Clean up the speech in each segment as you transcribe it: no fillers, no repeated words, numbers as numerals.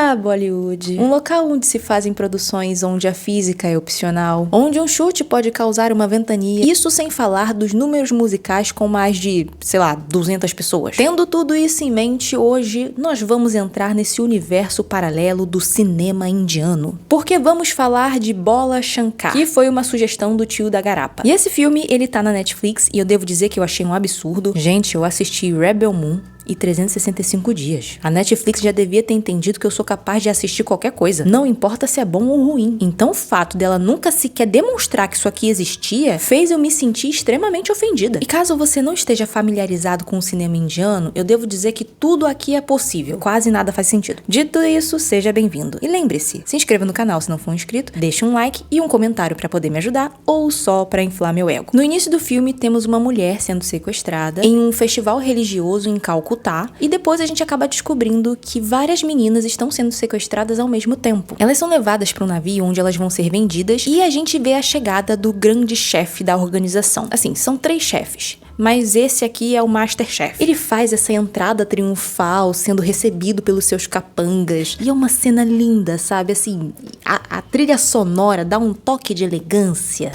Ah, Bollywood. Um local onde se fazem produções onde a física é opcional, onde um chute pode causar uma ventania. Isso sem falar dos números musicais com mais de, sei lá, 200 pessoas. Tendo tudo isso em mente, hoje nós vamos entrar nesse universo paralelo do cinema indiano. Porque vamos falar de Bola Shankar, que foi uma sugestão do tio da Garapa. E esse filme, ele tá na Netflix e eu devo dizer que eu achei um absurdo. Gente, eu assisti Rebel Moon e 365 dias. A Netflix já devia ter entendido que eu sou capaz de assistir qualquer coisa, não importa se é bom ou ruim. Então o fato dela nunca sequer demonstrar que isso aqui existia fez eu me sentir extremamente ofendida. E caso você não esteja familiarizado com o cinema indiano, eu devo dizer que tudo aqui é possível, quase nada faz sentido. Dito isso, seja bem-vindo. E lembre-se, se inscreva no canal se não for inscrito, deixe um like e um comentário para poder me ajudar ou só para inflar meu ego. No início do filme temos uma mulher sendo sequestrada em um festival religioso em Calcutá. E depois a gente acaba descobrindo que várias meninas estão sendo sequestradas ao mesmo tempo. Elas são levadas para um navio onde elas vão ser vendidas e a gente vê a chegada do grande chefe da organização. Assim, são 3 chefes, mas esse aqui é o Masterchef. Ele faz essa entrada triunfal, sendo recebido pelos seus capangas. E é uma cena linda, sabe? Assim, a trilha sonora dá um toque de elegância.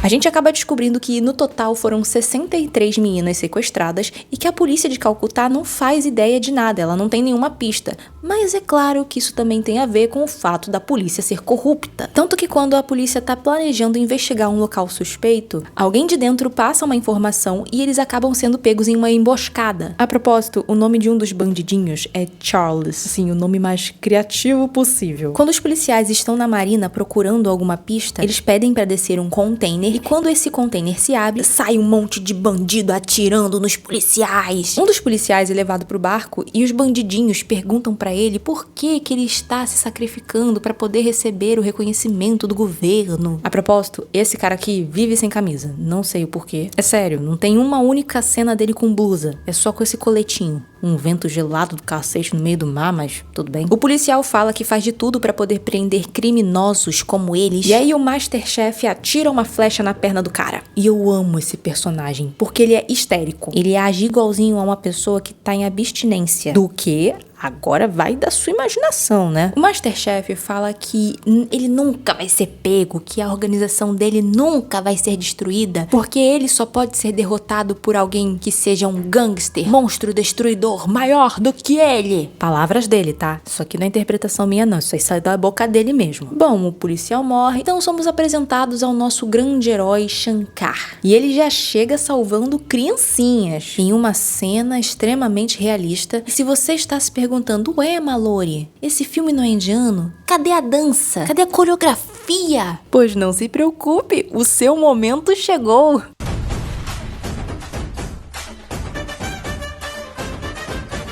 A gente acaba descobrindo que no total foram 63 meninas sequestradas e que a polícia de Calcutá não faz ideia de nada, ela não tem nenhuma pista. Mas é claro que isso também tem a ver com o fato da polícia ser corrupta. Tanto que quando a polícia tá planejando investigar um local suspeito, alguém de dentro passa uma informação e eles acabam sendo pegos em uma emboscada. A propósito, o nome de um dos bandidinhos é Charles, assim, o nome mais criativo possível. Quando os policiais estão na marina procurando alguma pista, eles pedem para descer um container. E quando esse container se abre, sai um monte de bandido atirando nos policiais. Um dos policiais é levado pro barco e os bandidinhos perguntam pra ele por que ele está se sacrificando pra poder receber o reconhecimento do governo. A propósito, esse cara aqui vive sem camisa. Não sei o porquê. É sério, não tem uma única cena dele com blusa. É só com esse coletinho. Um vento gelado do cacete no meio do mar, mas tudo bem. O policial fala que faz de tudo pra poder prender criminosos como eles. E aí o Masterchef atira uma flecha na perna do cara. E eu amo esse personagem, porque ele é histérico. Ele age igualzinho a uma pessoa que tá em abstinência. Do que? Agora vai da sua imaginação, né? O Masterchef fala que ele nunca vai ser pego, que a organização dele nunca vai ser destruída, porque ele só pode ser derrotado por alguém que seja um gangster, monstro destruidor, maior do que ele. Palavras dele, tá? Isso aqui não é interpretação minha não, isso aí sai da boca dele mesmo. Bom, o policial morre, então somos apresentados ao nosso grande herói Shankar. E ele já chega salvando criancinhas em uma cena extremamente realista. E se você está se perguntando, ué, Mallory, esse filme não é indiano? Cadê a dança? Cadê a coreografia? Pois não se preocupe, o seu momento chegou!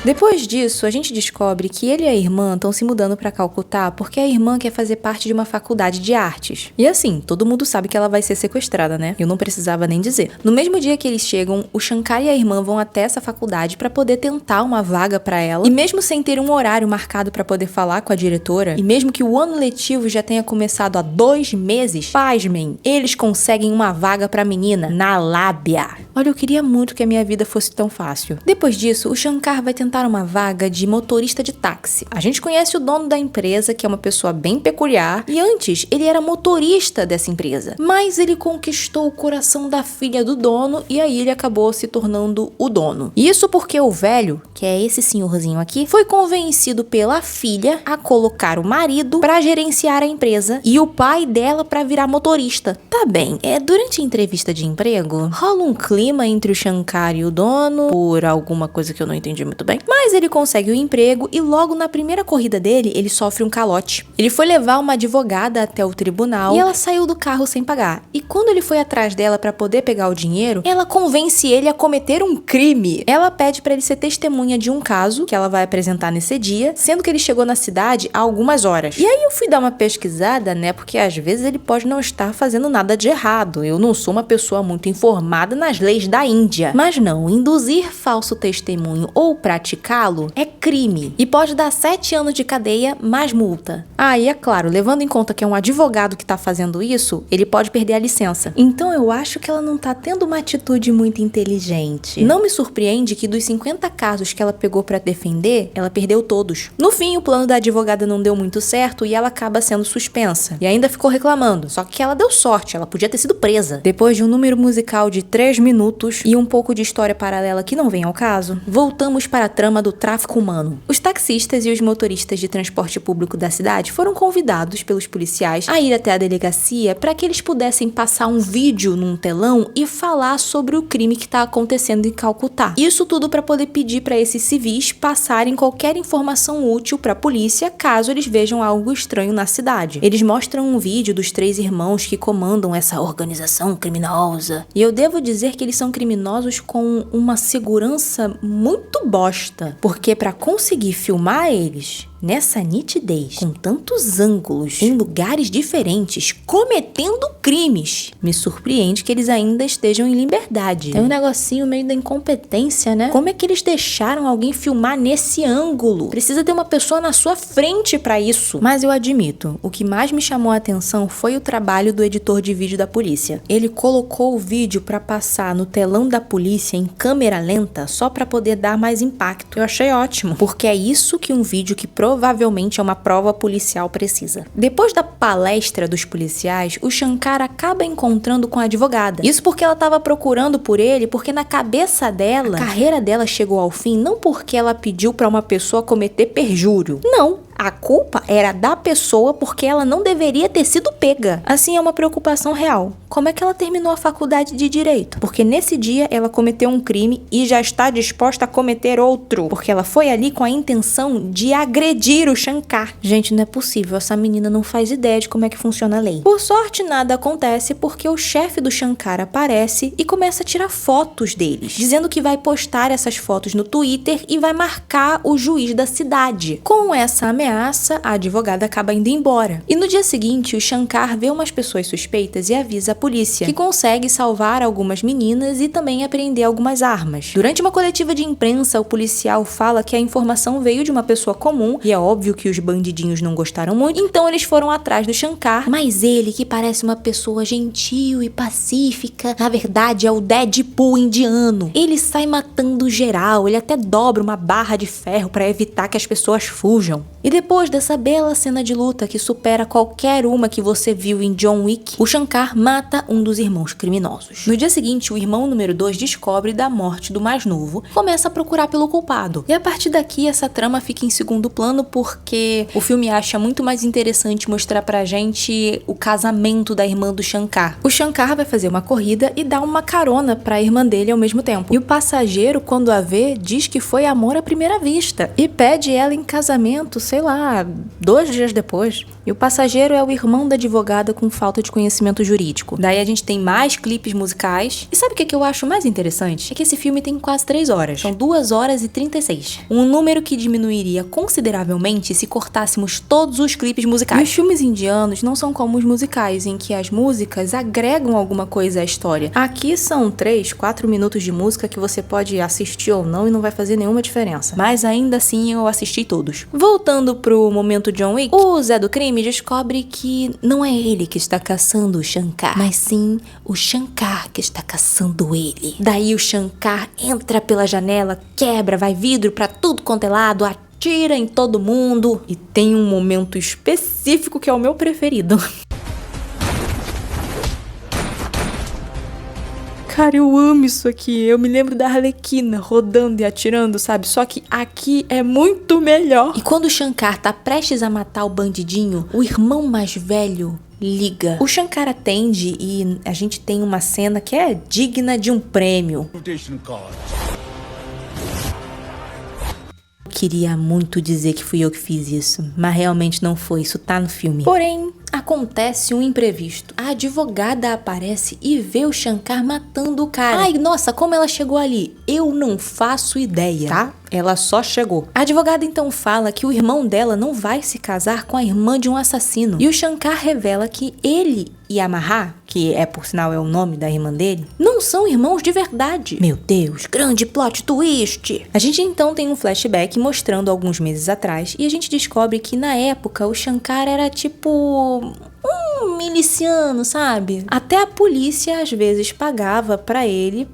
Depois disso, a gente descobre que ele e a irmã estão se mudando pra Calcutá porque a irmã quer fazer parte de uma faculdade de artes. E assim, todo mundo sabe que ela vai ser sequestrada, né? Eu não precisava nem dizer. No mesmo dia que eles chegam, o Shankar e a irmã vão até essa faculdade pra poder tentar uma vaga pra ela. E mesmo sem ter um horário marcado pra poder falar com a diretora, e mesmo que o ano letivo já tenha começado há 2 meses, pasmem, eles conseguem uma vaga pra menina na Lábia. Olha, eu queria muito que a minha vida fosse tão fácil. Depois disso, o Shankar vai tentar uma vaga de motorista de táxi. A gente conhece o dono da empresa, que é uma pessoa bem peculiar, e antes ele era motorista dessa empresa. Mas ele conquistou o coração da filha do dono e aí ele acabou se tornando o dono. Isso porque o velho, que é esse senhorzinho aqui, foi convencido pela filha a colocar o marido pra gerenciar a empresa e o pai dela pra virar motorista. Tá bem, durante a entrevista de emprego, rola um clima entre o Shankar e o dono, por alguma coisa que eu não entendi muito bem. Mas ele consegue o emprego e logo na primeira corrida dele, ele sofre um calote. Ele foi levar uma advogada até o tribunal e ela saiu do carro sem pagar. E quando ele foi atrás dela pra poder pegar o dinheiro, ela convence ele a cometer um crime. Ela pede pra ele ser testemunha de um caso que ela vai apresentar nesse dia, sendo que ele chegou na cidade há algumas horas. E aí eu fui dar uma pesquisada, né, porque às vezes ele pode não estar fazendo nada de errado. Eu não sou uma pessoa muito informada nas leis da Índia. Mas não, induzir falso testemunho ou praticar praticá-lo é crime e pode dar 7 anos de cadeia mais multa. Ah, e é claro, levando em conta que é um advogado que tá fazendo isso, ele pode perder a licença. Então eu acho que ela não tá tendo uma atitude muito inteligente. Não me surpreende que dos 50 casos que ela pegou pra defender, ela perdeu todos. No fim, o plano da advogada não deu muito certo e ela acaba sendo suspensa. E ainda ficou reclamando. Só que ela deu sorte, ela podia ter sido presa. Depois de um número musical de 3 minutos e um pouco de história paralela que não vem ao caso, voltamos para a trama do tráfico humano. Os taxistas e os motoristas de transporte público da cidade foram convidados pelos policiais a ir até a delegacia para que eles pudessem passar um vídeo num telão e falar sobre o crime que está acontecendo em Calcutá. Isso tudo para poder pedir para esses civis passarem qualquer informação útil para a polícia caso eles vejam algo estranho na cidade. Eles mostram um vídeo dos 3 irmãos que comandam essa organização criminosa. E eu devo dizer que eles são criminosos com uma segurança muito bosta, porque para conseguir filmar eles nessa nitidez, com tantos ângulos, em lugares diferentes, cometendo crimes, me surpreende que eles ainda estejam em liberdade. Tem um negocinho meio da incompetência, né? Como é que eles deixaram alguém filmar nesse ângulo? Precisa ter uma pessoa na sua frente pra isso. Mas eu admito, o que mais me chamou a atenção foi o trabalho do editor de vídeo da polícia. Ele colocou o vídeo pra passar no telão da polícia em câmera lenta só pra poder dar mais impacto. Eu achei ótimo, porque é isso que um vídeo que provavelmente é uma prova policial precisa. Depois da palestra dos policiais, o Shankar acaba encontrando com a advogada. Isso porque ela estava procurando por ele, porque na cabeça dela, a carreira dela chegou ao fim não porque ela pediu para uma pessoa cometer perjúrio. Não. A culpa era da pessoa porque ela não deveria ter sido pega. Assim, é uma preocupação real. Como é que ela terminou a faculdade de Direito? Porque nesse dia ela cometeu um crime e já está disposta a cometer outro. Porque ela foi ali com a intenção de agredir o Shankar. Gente, não é possível. Essa menina não faz ideia de como é que funciona a lei. Por sorte, nada acontece porque o chefe do Shankar aparece e começa a tirar fotos deles, dizendo que vai postar essas fotos no Twitter e vai marcar o juiz da cidade. Com essa ameaça, a advogada acaba indo embora. E no dia seguinte, o Shankar vê umas pessoas suspeitas e avisa a polícia, que consegue salvar algumas meninas e também apreender algumas armas. Durante uma coletiva de imprensa, o policial fala que a informação veio de uma pessoa comum, e é óbvio que os bandidinhos não gostaram muito, então eles foram atrás do Shankar, mas ele, que parece uma pessoa gentil e pacífica, na verdade é o Deadpool indiano. Ele sai matando geral, ele até dobra uma barra de ferro para evitar que as pessoas fujam. E depois dessa bela cena de luta que supera qualquer uma que você viu em John Wick, o Shankar mata um dos irmãos criminosos. No dia seguinte, o irmão número 2 descobre da morte do mais novo, começa a procurar pelo culpado. E a partir daqui, essa trama fica em segundo plano porque o filme acha muito mais interessante mostrar pra gente o casamento da irmã do Shankar. O Shankar vai fazer uma corrida e dá uma carona pra irmã dele ao mesmo tempo. E o passageiro, quando a vê, diz que foi amor à primeira vista e pede ela em casamento, sei lá, 2 dias depois. E o passageiro é o irmão da advogada com falta de conhecimento jurídico. Daí a gente tem mais clipes musicais. E sabe o que eu acho mais interessante? É que esse filme tem quase 3 horas. São 2 horas e 36. Um número que diminuiria consideravelmente se cortássemos todos os clipes musicais. E os filmes indianos não são como os musicais, em que as músicas agregam alguma coisa à história. Aqui são 3, 4 minutos de música que você pode assistir ou não e não vai fazer nenhuma diferença. Mas ainda assim eu assisti todos. Voltando pro momento John Wick, o Zé do Crime descobre que não é ele que está caçando o Shankar, mas sim o Shankar que está caçando ele. Daí o Shankar entra pela janela, quebra, vai vidro pra tudo quanto é lado, atira em todo mundo. E tem um momento específico que é o meu preferido. Cara, eu amo isso aqui. Eu me lembro da Arlequina rodando e atirando, sabe? Só que aqui é muito melhor. E quando o Shankar tá prestes a matar o bandidinho, o irmão mais velho liga. O Shankar atende e a gente tem uma cena que é digna de um prêmio. Queria muito dizer que fui eu que fiz isso, mas realmente não foi, isso tá no filme. Porém, acontece um imprevisto. A advogada aparece e vê o Shankar matando o cara. Ai, nossa, como ela chegou ali? Eu não faço ideia, tá? ela só chegou. A advogada então fala que o irmão dela não vai se casar com a irmã de um assassino. E o Shankar revela que ele e Amarra, que por sinal é o nome da irmã dele, não são irmãos de verdade. Meu Deus, grande plot twist! A gente então tem um flashback mostrando alguns meses atrás e a gente descobre que na época o Shankar era tipo um miliciano, sabe? Até a polícia às vezes pagava pra ele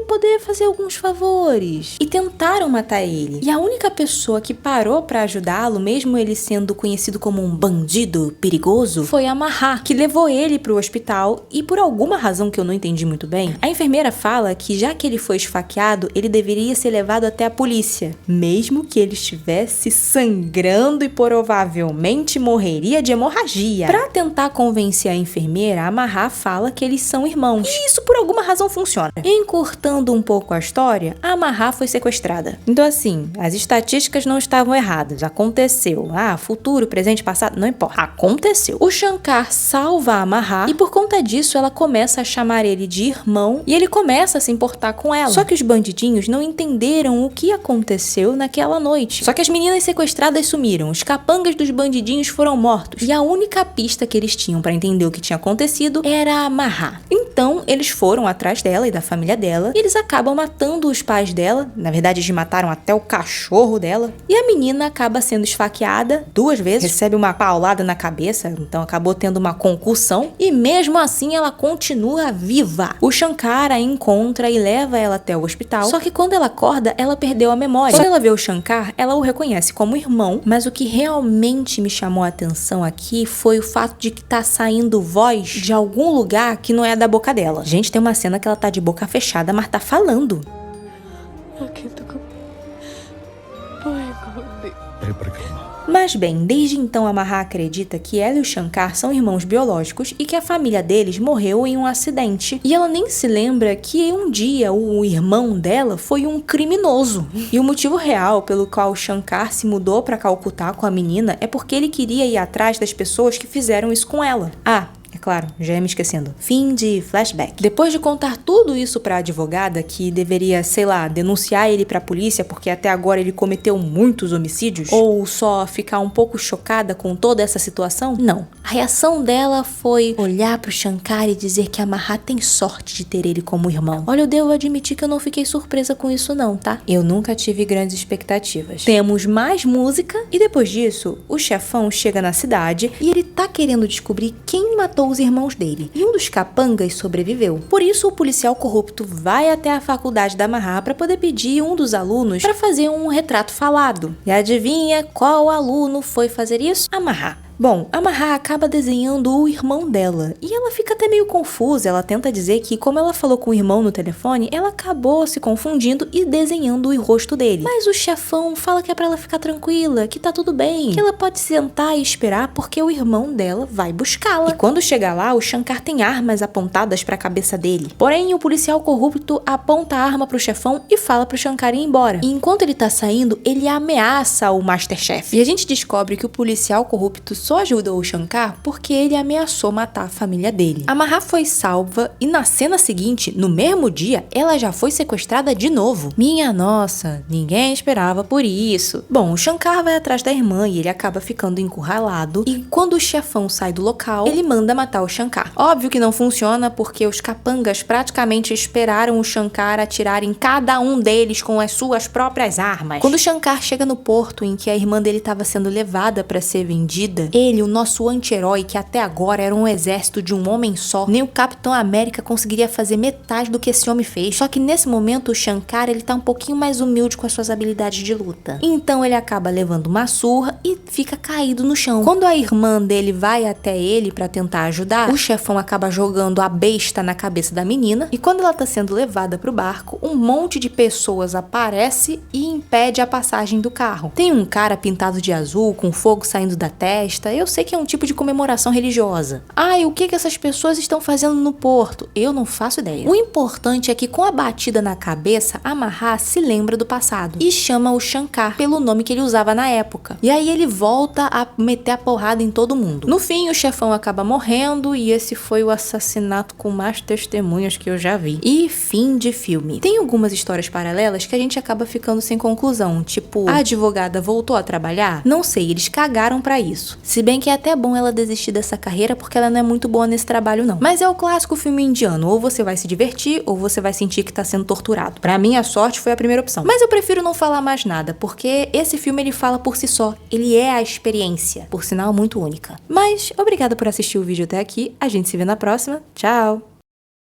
poder fazer alguns favores. E tentaram matar ele. E a única pessoa que parou pra ajudá-lo, mesmo ele sendo conhecido como um bandido perigoso, foi Amarra, que levou ele pro hospital e por alguma razão que eu não entendi muito bem, a enfermeira fala que já que ele foi esfaqueado, ele deveria ser levado até a polícia, mesmo que ele estivesse sangrando e provavelmente morreria de hemorragia. Pra tentar convencer a enfermeira, a Amarra fala que eles são irmãos. E isso por alguma razão funciona. Encurtando um pouco a história, a Amarra foi sequestrada. Então assim, as estatísticas não estavam erradas. Aconteceu. Futuro, presente, passado, não importa. Aconteceu. O Shankar salva a Amarra e por conta disso ela começa a chamar ele de irmão e ele começa a se importar com ela. Só que os bandidinhos não entenderam o que aconteceu naquela noite. Só que as meninas sequestradas sumiram, os capangas dos bandidinhos foram mortos e a única pista que eles tinham pra entender o que tinha acontecido era a Amarra. Então eles foram atrás dela e da família dela e eles acabam matando os pais dela. Na verdade eles mataram até o cachorro dela e a menina acaba sendo esfaqueada 2 vezes, recebe uma paulada na cabeça, então acabou tendo uma concussão e mesmo assim ela continua viva. O Shankar a encontra e leva ela até o hospital, só que quando ela acorda ela perdeu a memória. Quando ela vê o Shankar, ela o reconhece como irmão, mas o que realmente me chamou a atenção aqui foi o fato de que tá saindo voz de algum lugar que não é da boca dela. Gente, tem uma cena que ela tá de boca fechada, mas tá falando. Mas bem, desde então Amarra acredita que ela e o Shankar são irmãos biológicos e que a família deles morreu em um acidente. E ela nem se lembra que um dia o irmão dela foi um criminoso. E o motivo real pelo qual o Shankar se mudou para Calcutá com a menina é porque ele queria ir atrás das pessoas que fizeram isso com ela. É claro, já ia me esquecendo. Fim de flashback. Depois de contar tudo isso pra advogada, que deveria, sei lá, denunciar ele pra polícia porque até agora ele cometeu muitos homicídios, ou só ficar um pouco chocada com toda essa situação, não. A reação dela foi olhar pro Shankar e dizer que a Amarra tem sorte de ter ele como irmão. Olha, eu devo admitir que eu não fiquei surpresa com isso não, tá? Eu nunca tive grandes expectativas. Temos mais música e depois disso, o chefão chega na cidade e ele tá querendo descobrir quem matou os irmãos dele, e um dos capangas sobreviveu. Por isso o policial corrupto vai até a faculdade da Amarra para poder pedir um dos alunos para fazer um retrato falado. E adivinha qual aluno foi fazer isso? Amarra. Bom, a Amarra acaba desenhando o irmão dela e ela fica até meio confusa. Ela tenta dizer que, como ela falou com o irmão no telefone, ela acabou se confundindo e desenhando o rosto dele. Mas o chefão fala que é pra ela ficar tranquila, que tá tudo bem, que ela pode sentar e esperar porque o irmão dela vai buscá-la. E quando chegar lá, o Shankar tem armas apontadas pra cabeça dele. Porém, o policial corrupto aponta a arma pro chefão e fala pro Shankar ir embora. E enquanto ele tá saindo, ele ameaça o Masterchef. E a gente descobre que o policial corrupto só ajuda o Shankar porque ele ameaçou matar a família dele. A Amarra foi salva e na cena seguinte, no mesmo dia, ela já foi sequestrada de novo. Minha nossa, ninguém esperava por isso. Bom, o Shankar vai atrás da irmã e ele acaba ficando encurralado e quando o chefão sai do local, ele manda matar o Shankar. Óbvio que não funciona porque os capangas praticamente esperaram o Shankar atirar em cada um deles com as suas próprias armas. Quando o Shankar chega no porto em que a irmã dele estava sendo levada para ser vendida, ele, o nosso anti-herói, que até agora era um exército de um homem só, nem o Capitão América conseguiria fazer metade do que esse homem fez. Só que nesse momento o Shankar, ele tá um pouquinho mais humilde com as suas habilidades de luta. Então ele acaba levando uma surra e fica caído no chão. Quando a irmã dele vai até ele pra tentar ajudar, o chefão acaba jogando a besta na cabeça da menina e quando ela tá sendo levada pro barco, um monte de pessoas aparece e impede a passagem do carro. Tem um cara pintado de azul com fogo saindo da testa. Eu sei que é um tipo de comemoração religiosa. E o que essas pessoas estão fazendo no porto? Eu não faço ideia. O importante é que com a batida na cabeça, Amarra se lembra do passado e chama o Shankar pelo nome que ele usava na época. E aí ele volta a meter a porrada em todo mundo. No fim, o chefão acaba morrendo e esse foi o assassinato com mais testemunhas que eu já vi. E fim de filme. Tem algumas histórias paralelas que a gente acaba ficando sem conclusão. conclusão, tipo, a advogada voltou a trabalhar? Não sei, eles cagaram pra isso. Se bem que é até bom ela desistir dessa carreira porque ela não é muito boa nesse trabalho não. Mas é o clássico filme indiano, ou você vai se divertir ou você vai sentir que tá sendo torturado. Pra mim a sorte foi a primeira opção. Mas eu prefiro não falar mais nada, porque esse filme ele fala por si só, ele é a experiência, por sinal muito única. Mas obrigada por assistir o vídeo até aqui, a gente se vê na próxima, tchau!